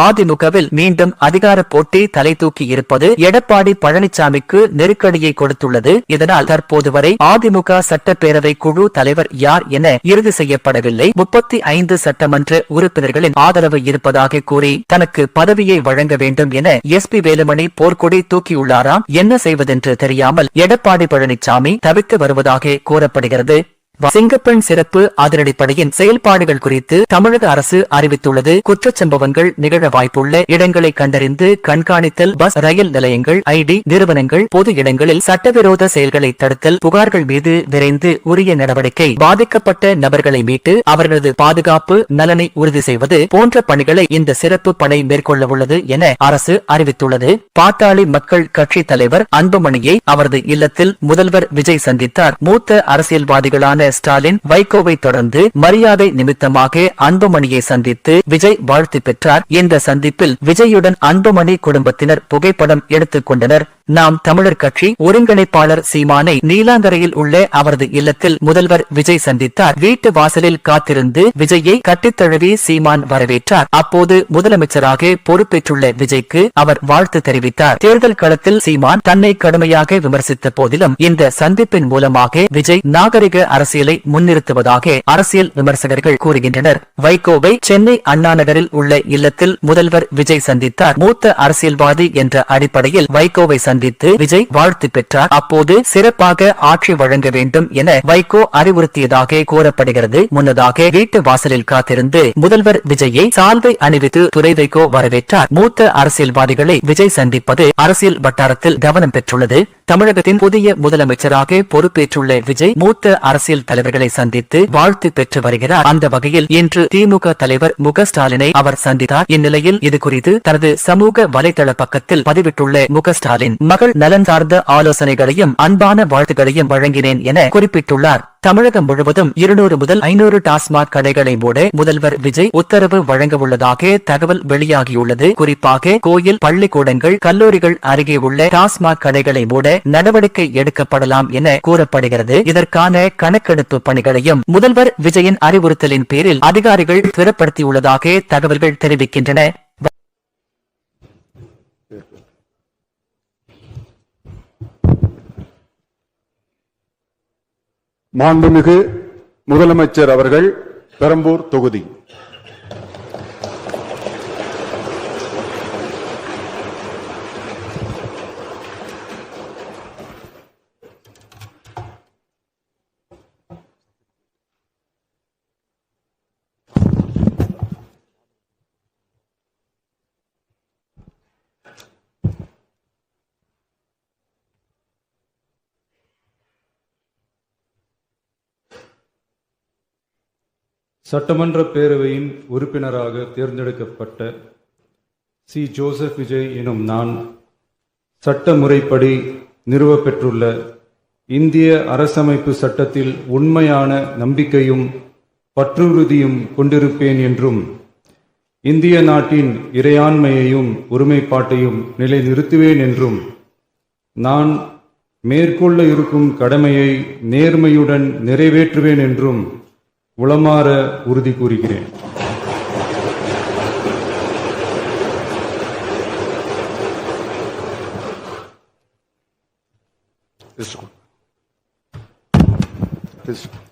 அதிமுகவில் மீண்டும் அதிகார போட்டி தலை தூக்கி இருப்பது எடப்பாடி பழனிசாமிக்கு நெருக்கடியை கொடுத்துள்ளது. இதனால் தற்போது வரை அதிமுக சட்டப்பேரவை குழு தலைவர் யார் என இறுதி செய்யப்படவில்லை. 35 சட்டமன்ற உறுப்பினர்களின் ஆதரவு இருப்பதாக கூறி தனக்கு பதவியை வழங்க வேண்டும் என எஸ்.பி. வேலுமணி போர்க்கொடி தூக்கியுள்ளாராம். என்ன செய்வதென்று தெரியாமல் எடப்பாடி பழனிசாமி தவித்து வருவதாக கூறப்படுகிறது. சிங்கப்பெண் சிறப்பு அதிரடிப்படையின் செயல்பாடுகள் குறித்து தமிழக அரசு அறிவித்துள்ளது. குற்றச்சம்பவங்கள் நிகழ வாய்ப்புள்ள இடங்களை கண்டறிந்து கண்காணித்தல், பஸ் ரயில் நிலையங்கள், ஐடி நிறுவனங்கள், பொது இடங்களில் சட்டவிரோத செயல்களை தடுத்தல், புகார்கள் மீது விரைந்து உரிய நடவடிக்கை, பாதிக்கப்பட்ட நபர்களை மீட்டு அவர்களது பாதுகாப்பு நலனை உறுதி செய்வது போன்ற பணிகளை இந்த சிறப்பு படை மேற்கொள்ள உள்ளது என அரசு அறிவித்துள்ளது. பாட்டாளி மக்கள் கட்சி தலைவர் அன்புமணியை அவரது இல்லத்தில் முதல்வர் விஜய் சந்தித்தார். மூத்த அரசியல்வாதிகளான ஸ்டாலின், வைகோவை தொடர்ந்து மரியாதை நிமித்தமாக அன்புமணியை சந்தித்து விஜய் வாழ்த்து பெற்றார். இந்த சந்திப்பில் விஜயுடன் அன்புமணி குடும்பத்தினர் புகைப்படம் எடுத்துக் கொண்டனர். நாம் தமிழர் கட்சி ஒருங்கிணைப்பாளர் சீமானை நீலாங்கரையில் உள்ள அவரது இல்லத்தில் முதல்வர் விஜய் சந்தித்தார். வீட்டு வாசலில் காத்திருந்து விஜயை கட்டித்தழுவி சீமான் வரவேற்றார். அப்போது முதலமைச்சராக பொறுப்பேற்றுள்ள விஜய்க்கு அவர் வாழ்த்து தெரிவித்தார். தேர்தல் களத்தில் சீமான் தன்னை கடுமையாக விமர்சித்த போதிலும் இந்த சந்திப்பின் மூலமாக விஜய் நாகரிக அரசியலை முன்னிறுத்துவதாக அரசியல் விமர்சகர்கள் கூறுகின்றனர். வைகோவை சென்னை அண்ணா நகரில் உள்ள இல்லத்தில் முதல்வர் விஜய் சந்தித்தார். மூத்த அரசியல்வாதி என்ற அடிப்படையில் வைகோவை சந்தித்து விஜய் வாழ்த்து பெற்றார். அப்போது சிறப்பாக ஆட்சி வழங்க வேண்டும் என வைகோ அறிவுறுத்தியதாக கூறப்படுகிறது. முன்னதாக வீட்டு வாசலில் காத்திருந்து முதல்வர் விஜயை சால்வை அணிவித்து துரை வைகோ வரவேற்றார். மூத்த அரசியல்வாதிகளை விஜய் சந்திப்பது அரசியல் வட்டாரத்தில் கவனம் பெற்றுள்ளது. தமிழகத்தின் புதிய முதலமைச்சராக பொறுப்பேற்றுள்ள விஜய் மூத்த அரசியல் தலைவர்களை சந்தித்து வாழ்த்து பெற்று வருகிறார். அந்த வகையில் இன்று திமுக தலைவர் மு.க. ஸ்டாலினை அவர் சந்தித்தார். இந்நிலையில் இதுகுறித்து தனது சமூக வலைதள பக்கத்தில் பதிவிட்டுள்ள மு.க. ஸ்டாலின், மகள் நலன் சார்ந்த ஆலோசனைகளையும் அன்பான வாழ்த்துகளையும் வழங்கினேன் என குறிப்பிட்டுள்ளார். தமிழகம் முழுவதும் 200 முதல் 500 டாஸ்மாக் கடைகளை மூட முதல்வர் விஜய் உத்தரவு வழங்க உள்ளதாக தகவல் வெளியாகியுள்ளது. குறிப்பாக கோயில், பள்ளிக்கூடங்கள், கல்லூரிகள் அருகே உள்ள டாஸ்மாக் கடைகளை மூட நடவடிக்கை எடுக்கப்படலாம் என கூறப்படுகிறது. இதற்கான கணக்கெடுப்பு பணிகளையும் முதல்வர் விஜயின் அறிவுறுத்தலின் பேரில் அதிகாரிகள் துரிதப்படுத்தியுள்ளதாக தகவல்கள் தெரிவிக்கின்றன. மாண்புமிகு முதலமைச்சர் அவர்கள் பெரம்பூர் தொகுதி. சட்டமன்ற பேரவையின் உறுப்பினராக தேர்ந்தெடுக்கப்பட்ட சி. ஜோசப் விஜய் எனும் நான் சட்ட முறைப்படி நிறுவப்பெற்றுள்ள இந்திய அரசமைப்பு சட்டத்தில் உண்மையான நம்பிக்கையும் பற்றுறுதியும் கொண்டிருப்பேன் என்றும் இந்திய நாட்டின் இறையாண்மையையும் ஒருமைப்பாட்டையும் நிலைநிறுத்துவேன் என்றும் நான் மேற்கொள்ள இருக்கும் கடமையை நேர்மையுடன் நிறைவேற்றுவேன் என்றும் உளமாற உறுதி கூறுகிறேன். This one.